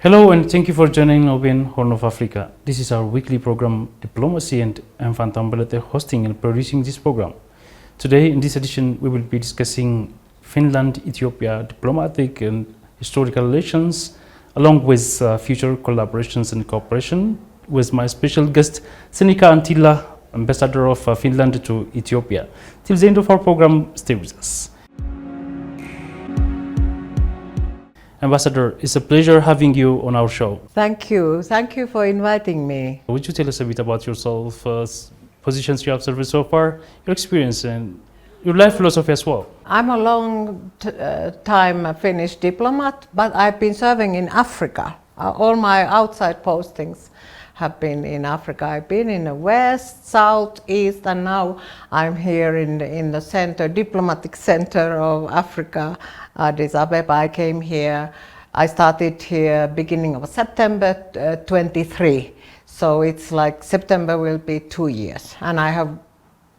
Hello and thank you for joining Open Horn of Africa. This is our weekly program Diplomacy, and I'm Fantam Belete hosting and producing this program. Today in this edition we will be discussing Finland-Ethiopia diplomatic and historical relations along with future collaborations and cooperation with my special guest Senika Antila, Ambassador of Finland to Ethiopia. Till the end of our program, stay with us. Ambassador, it's a pleasure having you on our show. Thank you. Thank you for inviting me. Would you tell us a bit about yourself, positions you have served so far, your experience and your life philosophy as well? I'm a long time Finnish diplomat, but I've been serving in Africa. All my outside postings have been in Africa. I've been in the west, south, east, and now I'm here in the center, diplomatic center of Africa, Addis Ababa. I came here, I started here beginning of September 23. So it's like September will be 2 years, and I have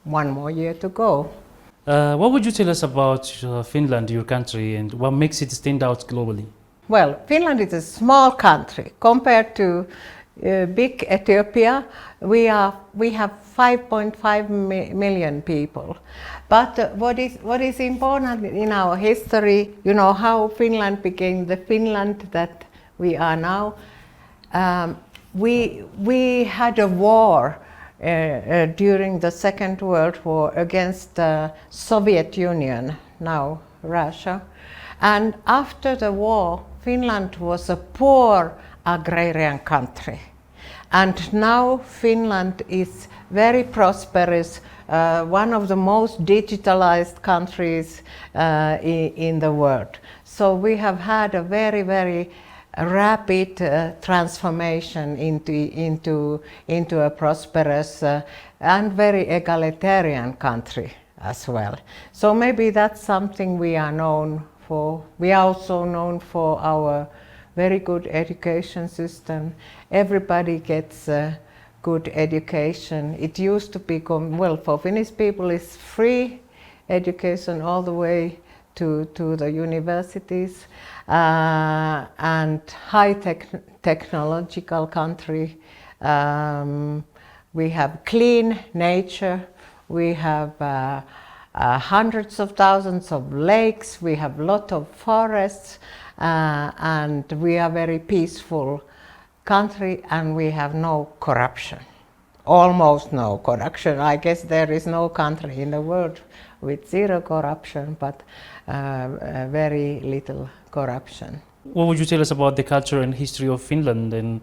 1 more year to go. What would you tell us about Finland, your country, and what makes it stand out globally? Well, Finland is a small country compared to big Ethiopia. We have 5.5 million people. But what is important in our history, you know, how Finland became the Finland that we are now. We had a war during the Second World War against the Soviet Union, now Russia. And after the war, Finland was a poor agrarian country. And now Finland is very prosperous, one of the most digitalized countries in the world. So we have had a very, very rapid transformation into a prosperous and very egalitarian country as well. So maybe that's something we are known for. We are also known for our very good education system. Everybody gets good education. It used to be, well, for Finnish people it's free education all the way to the universities, and high technological country. We have clean nature. We have hundreds of thousands of lakes. We have a lot of forests. And we are very peaceful country, and we have no corruption, almost no corruption. I guess there is no country in the world with zero corruption, but very little corruption. What would you tell us about the culture and history of Finland? And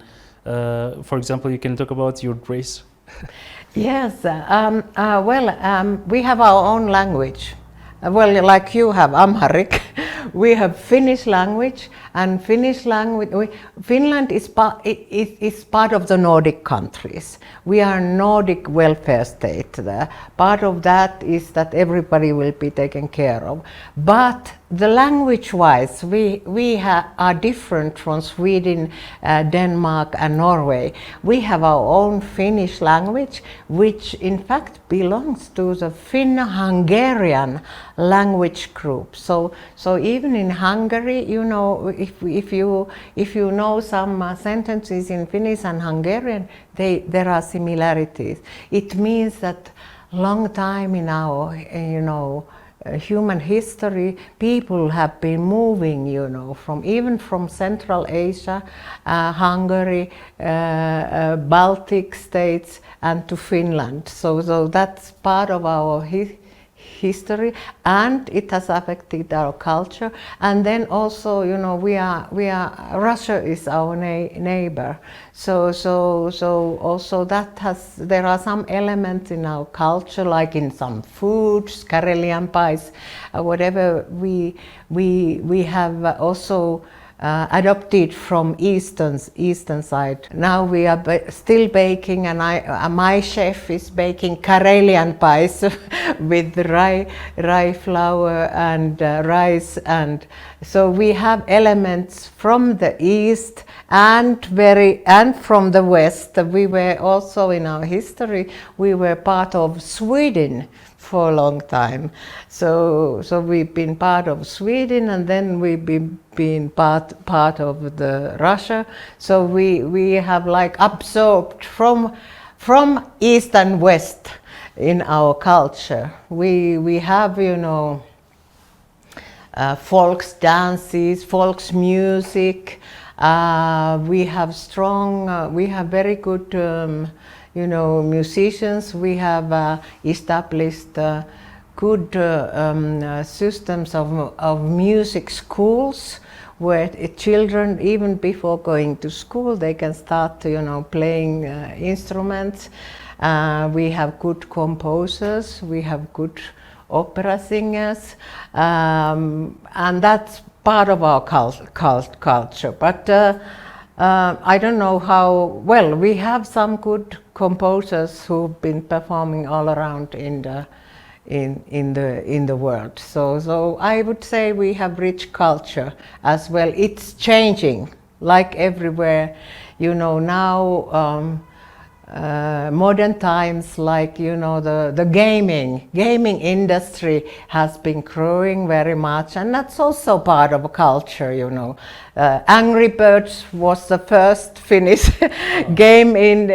for example, you can talk about your race. Yes, we have our own language. Well, like you have Amharic, we have Finnish language, and Finland is part of the Nordic countries. We are a Nordic welfare state. Part of that is that everybody will be taken care of. But the language-wise, we are different from Sweden, Denmark, and Norway. We have our own Finnish language, which in fact belongs to the Finno-Hungarian language group. So even in Hungary, you know, if you know some sentences in Finnish and Hungarian, there are similarities. It means that long time in our, human history, people have been moving, even from Central Asia, Hungary, Baltic states, and to Finland. So that's part of our history, and it has affected our culture. And then also, Russia is our neighbor. So also there are some elements in our culture, like in some foods, Karelian pies, whatever we have also adopted from eastern side. Now we are still baking, and my chef is baking Karelian pies with rye flour and rice, and so we have elements from the east and from the west. We were also in our history, we were part of Sweden for a long time. So we've been part of Sweden, and then we've been part of the Russia. So we have like absorbed from East and West in our culture. We have, you know, folks dances, folks music. We have very good, you know, musicians. We have established good systems of music schools where children, even before going to school, they can start, you know, playing instruments. We have good composers. We have good opera singers, and that's part of our culture. But I don't know how well. We have some good composers who've been performing all around in the world. So I would say we have rich culture as well. It's changing, like everywhere. You know, now modern times, like, you know, the gaming industry has been growing very much, and that's also part of a culture, you know. Angry Birds was the first Finnish game in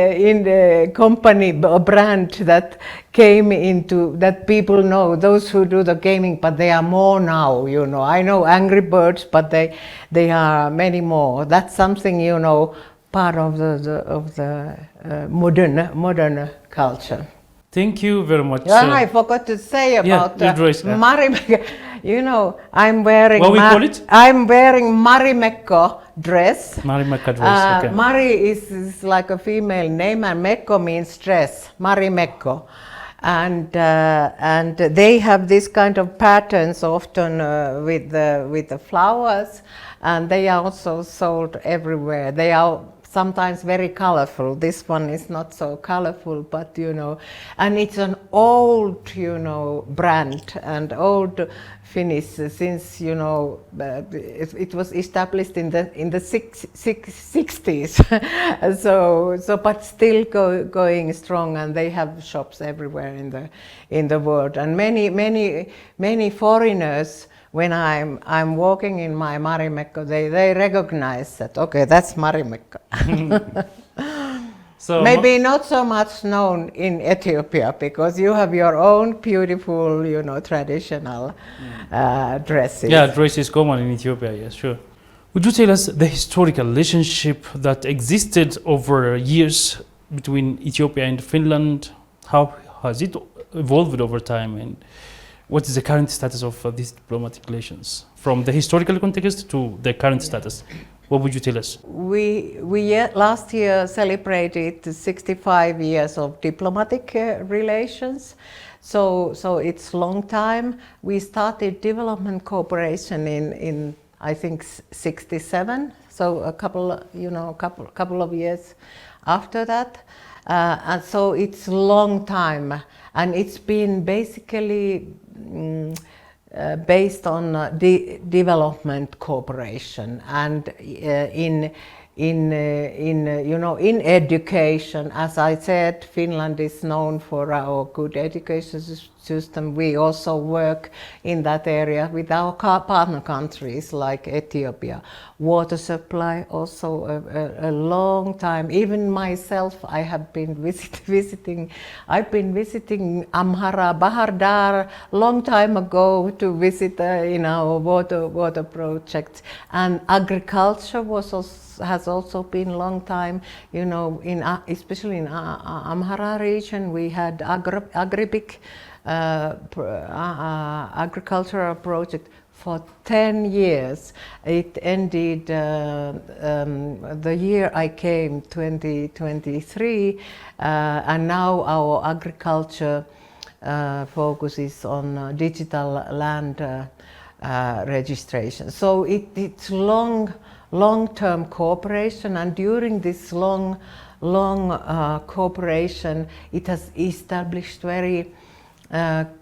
the company brand that came into that people know, those who do the gaming, but they are more now, you know. I know Angry Birds, but they are many more. That's something, you know, part of the modern culture. Thank you very much. Yeah, I forgot to say about Marimekko. You know, I'm wearing I'm wearing Marimekko dress. Marimekko dress. Okay. Mari is like a female name, and Mekko means dress. Marimekko. And they have this kind of patterns often with the flowers, and they are also sold everywhere. They are sometimes very colorful. This one is not so colorful, but, you know, and it's an old, you know, brand, and old Finnish, since, you know, it was established in the 60s. so but still going strong, and they have shops everywhere in the world, and many foreigners, when I'm walking in my Marimekko, they recognize that, okay, that's Marimekko. So maybe not so much known in Ethiopia, because you have your own beautiful, you know, traditional dresses. Yeah, dress is common in Ethiopia, yes, sure. Would you tell us the historical relationship that existed over years between Ethiopia and Finland? How has it evolved over time, and what is the current status of these diplomatic relations from the historical context to the current status? What would you tell us? We last year celebrated 65 years of diplomatic relations, so it's long time. We started development cooperation in I think 67, so a couple of years after that, and so it's long time, and it's been basically based on development cooperation, and in education. As I said, Finland is known for our good education system. We also work in that area with our partner countries like Ethiopia. Water supply also a long time. Even myself, I have been visiting. I've been visiting Amhara, Bahar Dar long time ago to visit in our water projects. And agriculture has also been long time. You know, especially in Amhara region, we had Agribic agricultural project for 10 years. It ended the year I came, 2023, and now our agriculture focuses on digital land registration. So it's long-term cooperation, and during this long cooperation, it has established very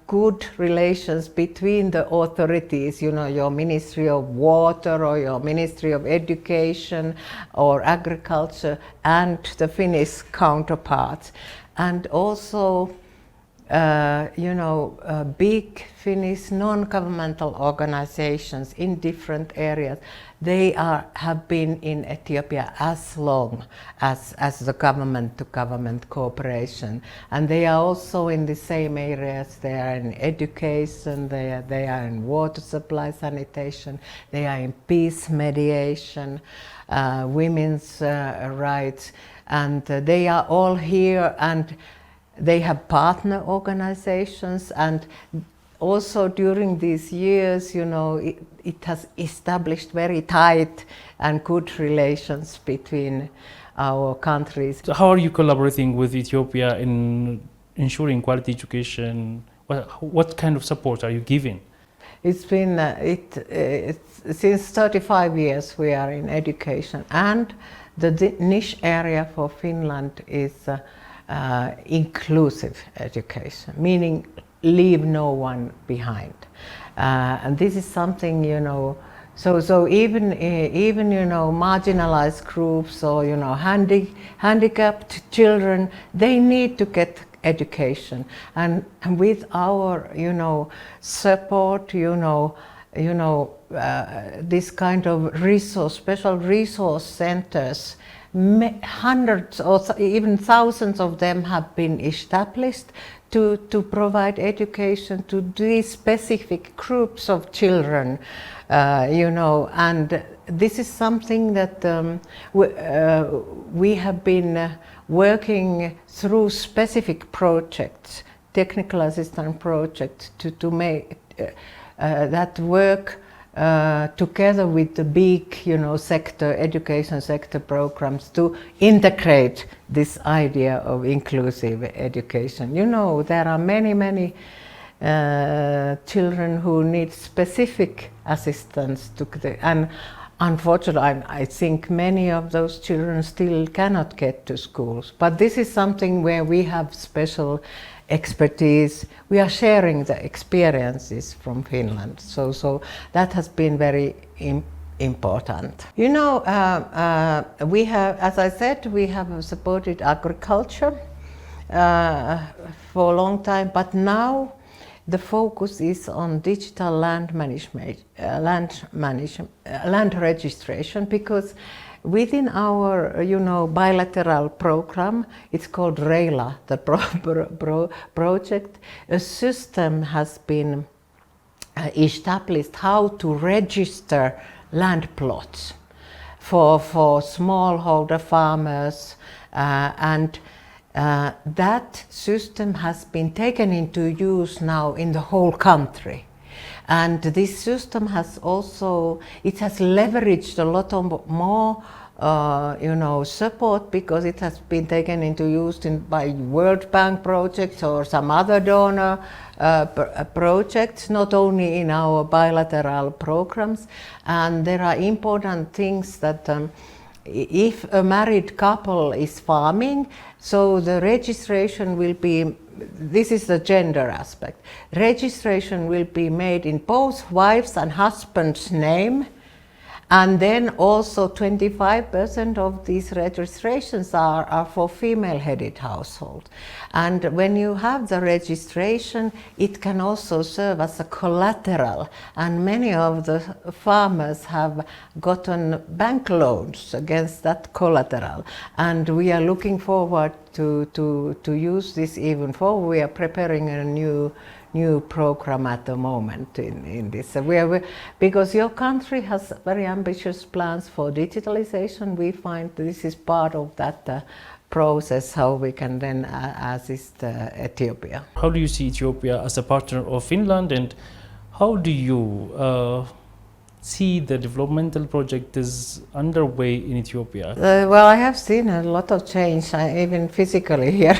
good relations between the authorities, you know, your Ministry of Water or your Ministry of Education or Agriculture, and the Finnish counterparts. And also big Finnish non-governmental organizations in different areas. They have been in Ethiopia as long as the government-to-government cooperation, and they are also in the same areas. They are in education, they are in water supply, sanitation, they are in peace mediation, women's rights, and they are all here, and they have partner organizations, and also during these years, it has established very tight and good relations between our countries. So how are you collaborating with Ethiopia in ensuring quality education? What kind of support are you giving? It's been since 35 years we are in education, and the niche area for Finland is inclusive education, meaning leave no one behind, and this is something so even marginalized groups or handicapped children, they need to get education, and with our support, this kind of special resource centers, hundreds or even thousands of them have been established to provide education to these specific groups of children, and this is something that we have been working through specific projects, technical assistance projects, to make that work together with the big, education sector programs to integrate this idea of inclusive education. There are many children who need specific assistance and unfortunately, I think many of those children still cannot get to schools. But this is something where we have special expertise. We are sharing the experiences from Finland. So that has been very important. We have, as I said, we have supported agriculture for a long time, but now the focus is on digital land management, land registration, because within our, bilateral program, it's called REILA, the project, a system has been established how to register land plots for smallholder farmers, and that system has been taken into use now in the whole country. And this system has also, it has leveraged a lot of more, support, because it has been taken into use by World Bank projects or some other donor projects, not only in our bilateral programs. And there are important things that if a married couple is farming, so the registration will be, this is the gender aspect, registration will be made in both wife's and husband's name, and then also 25% of these registrations are for female-headed households. And when you have the registration, it can also serve as a collateral, and many of the farmers have gotten bank loans against that collateral, and we are looking forward to use this even forward. We are preparing a new program at the moment in this. Because your country has very ambitious plans for digitalization. We find this is part of that process, how we can then assist Ethiopia. How do you see Ethiopia as a partner of Finland, and how do you see the developmental project is underway in Ethiopia? Well, I have seen a lot of change, even physically here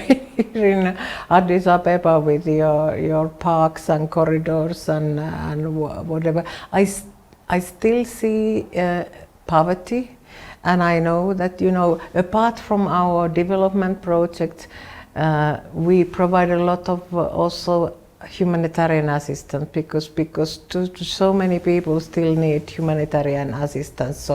in Addis Ababa, with your parks and corridors and whatever. I still see poverty, and I know that, apart from our development projects, we provide a lot of also humanitarian assistance, because so many people still need humanitarian assistance.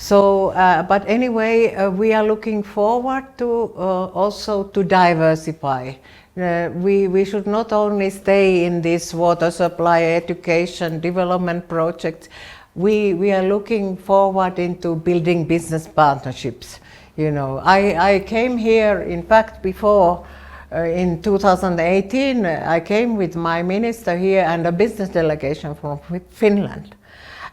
But anyway, we are looking forward to also to diversify we should not only stay in this water supply, education, development projects. We are looking forward into building business partnerships. You know, I came here, in fact, before in 2018, I came with my minister here and a business delegation from Finland.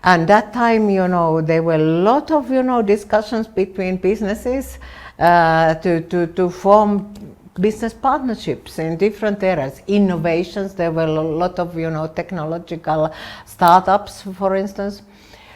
And that time, you know, there were a lot of, you know, discussions between businesses to form business partnerships in different areas. Innovations, there were a lot of, you know, technological startups, for instance.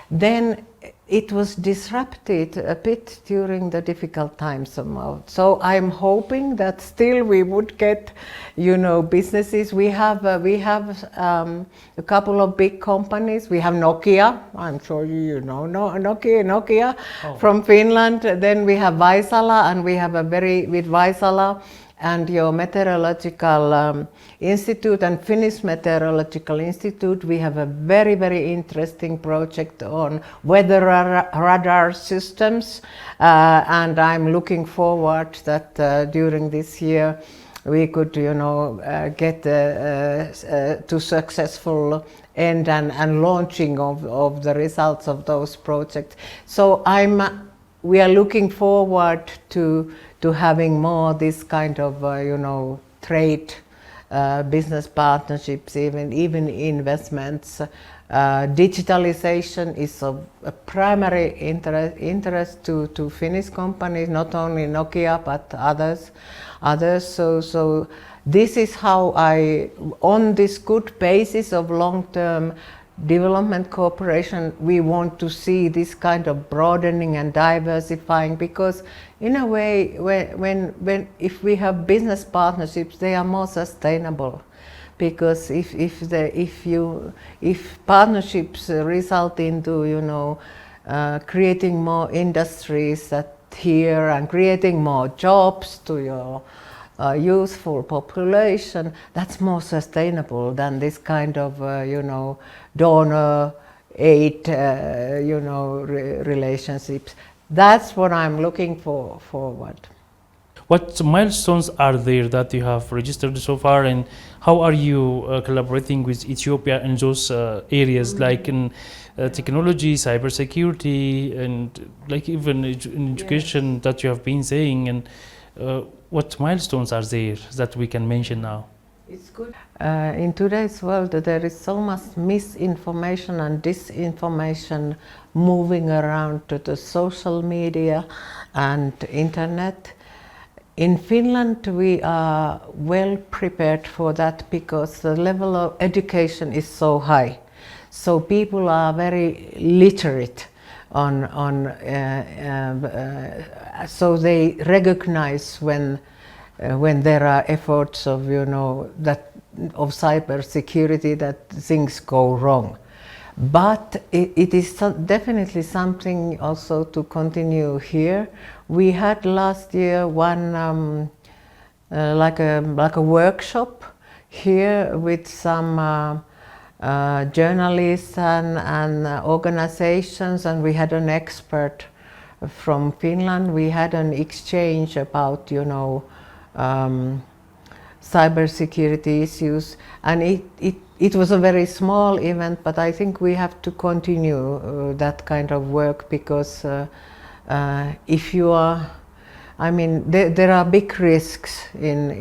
Then it was disrupted a bit during the difficult times somehow. So I'm hoping that still we would get, you know, businesses. We have a couple of big companies. We have Nokia. I'm sure you know Nokia from Finland. Then we have Vaisala, and we have with Vaisala and your meteorological institute and Finnish Meteorological Institute, we have a very, very interesting project on weather radar systems, and I'm looking forward that during this year we could, you know, get to successful end and launching of the results of those projects. So we are looking forward to having more this kind of, you know, trade, business partnerships, even investments. Digitalization is of a primary interest to Finnish companies, not only Nokia but others. So this is how on this good basis of long-term development cooperation, we want to see this kind of broadening and diversifying, because in a way, if we have business partnerships, they are more sustainable. Because if partnerships result into, you know, creating more industries here and creating more jobs to your youthful population, that's more sustainable than this kind of, you know, donor aid, you know, relationships. That's what I'm looking forward. What milestones are there that you have registered so far, and how are you collaborating with Ethiopia in those areas, like in technology, cybersecurity, and like even in education that you have been saying, and what milestones are there that we can mention now? It's good. In today's world, there is so much misinformation and disinformation moving around to the social media and internet. In Finland, we are well prepared for that because the level of education is so high. So people are very literate so they recognize when there are efforts of, you know, of cyber security, that things go wrong. But it is definitely something also to continue here. We had last year one like a workshop here with some journalists and organizations, and we had an expert from Finland. We had an exchange about, you know, cybersecurity issues, and it was a very small event, but I think we have to continue that kind of work, because if you are, I mean, there are big risks in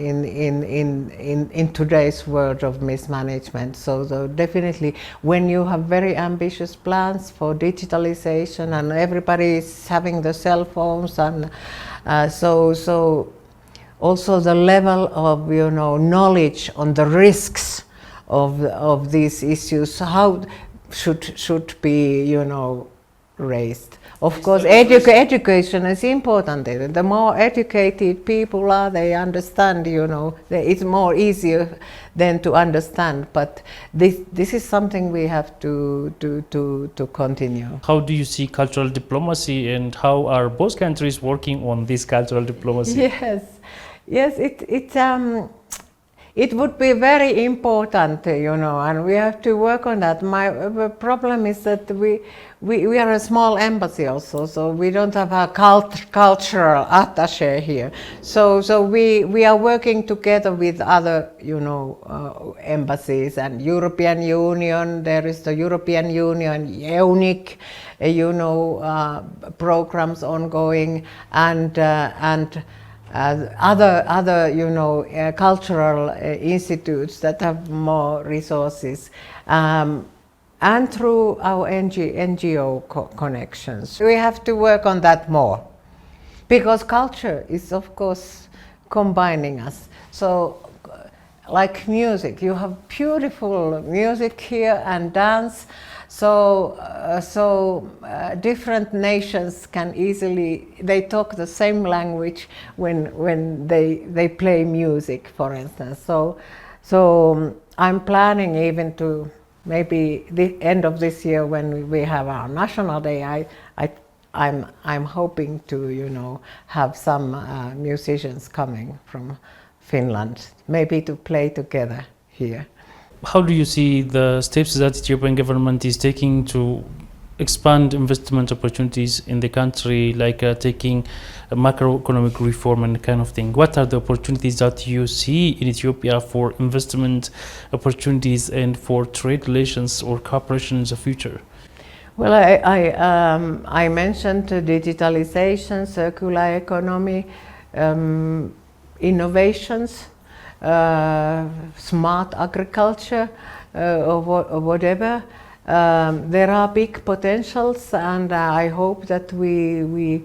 today's world of mismanagement. So definitely, when you have very ambitious plans for digitalization and everybody is having the cell phones, and so also the level of, you know, knowledge on the risks of these issues, how should be, you know, raised. Of course, education is important. The more educated people are, they understand, you know, it's more easier than to understand. But this is something we have to continue. How do you see cultural diplomacy, and how are both countries working on this cultural diplomacy? Yes, it would be very important, and we have to work on that. My problem is that we are a small embassy also, so we don't have a cultural attaché here. So we are working together with other, embassies and European Union. There is the European Union, EUNIC, programs ongoing, and other cultural institutes that have more resources, and through our NGO connections. We have to work on that more, because culture is of course combining us. So like music, you have beautiful music here and dance. So different nations can easily, they talk the same language when they play music, for instance. So I'm planning even to maybe the end of this year, when we have our National Day, I'm hoping to have some musicians coming from Finland, maybe to play together here. How do you see the steps that Ethiopian government is taking to expand investment opportunities in the country, like taking a macroeconomic reform and kind of thing? What are the opportunities that you see in Ethiopia for investment opportunities and for trade relations or cooperation in the future? Well, I mentioned digitalization, circular economy, innovations, smart agriculture, or whatever. There are big potentials, and I hope that we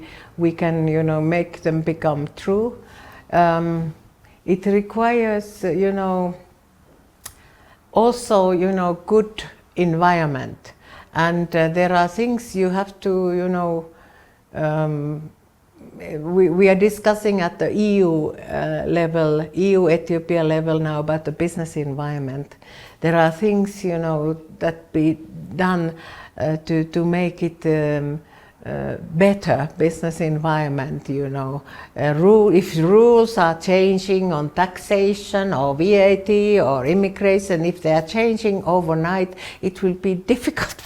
can make them become true. It requires also good environment, and there are things you have to we are discussing at the EU level, EU-Ethiopia level now, about the business environment. There are things, that be done to make it better business environment, if rules are changing on taxation or VAT or immigration, if they are changing overnight, it will be difficult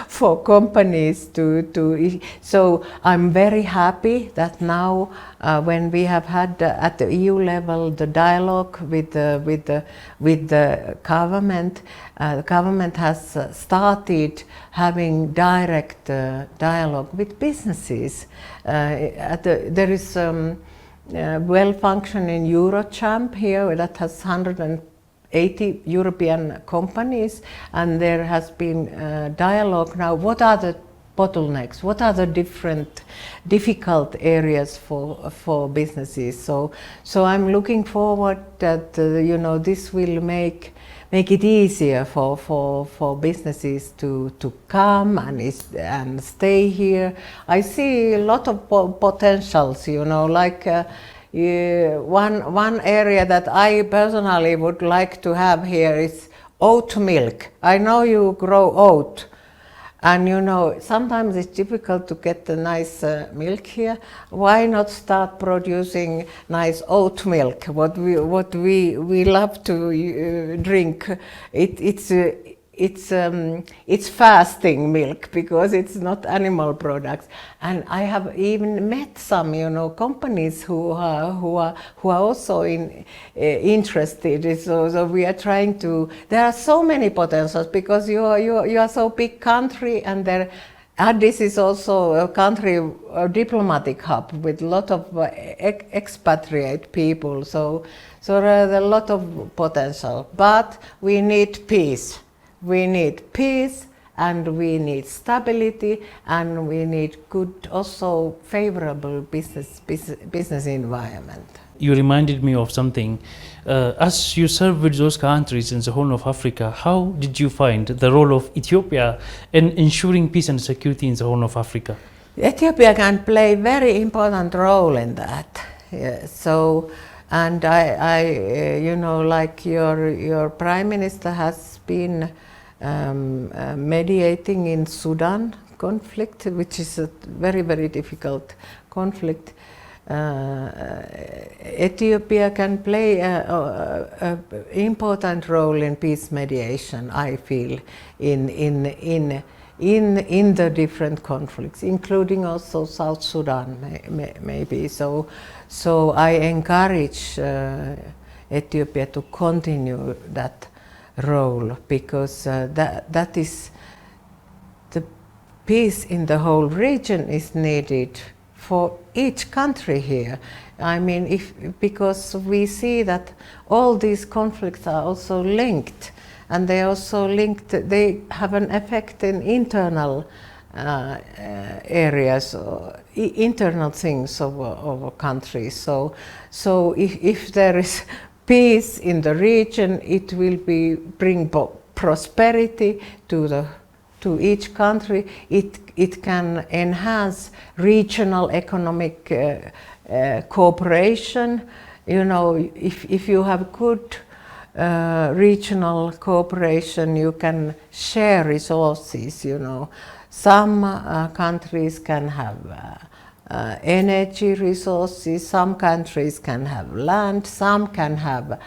for companies to. So I'm very happy that now when we have had at the EU level the dialogue with the government, the government has started having direct dialogue with businesses. There is well-functioning Eurochamp here that has 180 European companies, and there has been dialogue now. What are the bottlenecks? What are the different difficult areas for businesses? So I'm looking forward that this will make it easier for businesses to come and stay here. I see a lot of potentials, like one area that I personally would like to have here is oat milk. I know you grow oat, and sometimes it's difficult to get the nice milk here. Why not start producing nice oat milk? What we love to drink. It's fasting milk, because it's not animal products. And I have even met some companies who are also interested. So we are trying to. There are so many potentials, because you are so big country, and Addis is also a country, a diplomatic hub with a lot of expatriate people. So there is a lot of potential, but we need peace. We need peace, and we need stability, and we need good, also favorable business environment. You reminded me of something. As you serve with those countries in the Horn of Africa, how did you find the role of Ethiopia in ensuring peace and security in the Horn of Africa? Ethiopia can play a very important role in that. Yeah, so, and I like your Prime Minister has been mediating in Sudan conflict, which is a very, very difficult conflict. Ethiopia can play an important role in peace mediation, I feel, in the different conflicts, including also South Sudan, maybe. So I encourage Ethiopia to continue that role, because that is the peace in the whole region is needed for each country here. I mean, because we see that all these conflicts are also linked, and they also linked, they have an effect in internal areas, internal things of a country. So if there is peace in the region, it will bring prosperity to each country. It can enhance regional economic cooperation. You know, if you have good regional cooperation, you can share resources. You know, some countries can have energy resources, some countries can have land, some can have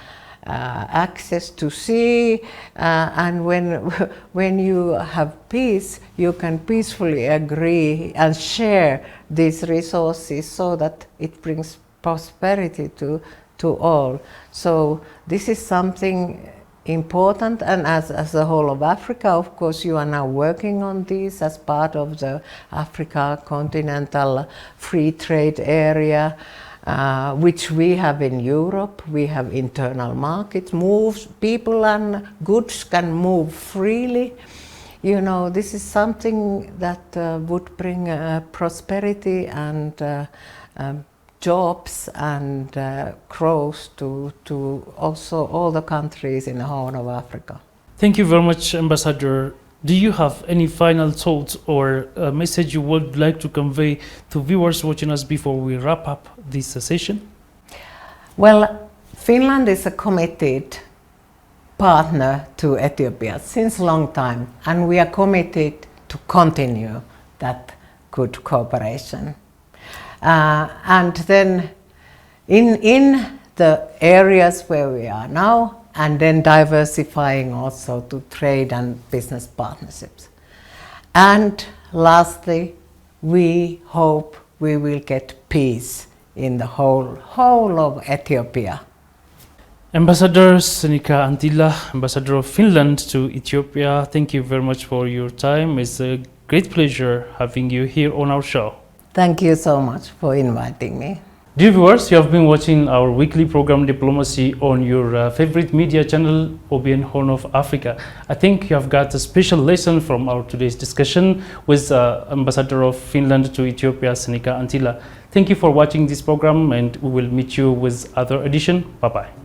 access to sea, and when you have peace, you can peacefully agree and share these resources so that it brings prosperity to all. So this is something important, and as the whole of Africa, of course, you are now working on this as part of the Africa Continental Free Trade Area, which we have in Europe. We have internal markets, people and goods can move freely. You know, this is something that would bring prosperity and jobs and growth to also all the countries in the Horn of Africa. Thank you very much, Ambassador. Do you have any final thoughts or a message you would like to convey to viewers watching us before we wrap up this session? Well, Finland is a committed partner to Ethiopia since a long time, and we are committed to continue that good cooperation. And then in the areas where we are now, and then diversifying also to trade and business partnerships. And lastly, we hope we will get peace in the whole of Ethiopia. Ambassador Senika Antila, Ambassador of Finland to Ethiopia, thank you very much for your time. It's a great pleasure having you here on our show. Thank you so much for inviting me. Dear viewers, you have been watching our weekly program Diplomacy on your favorite media channel, OBN Horn of Africa. I think you have got a special lesson from our today's discussion with Ambassador of Finland to Ethiopia, Senika Antila. Thank you for watching this program, and we will meet you with other edition. Bye-bye.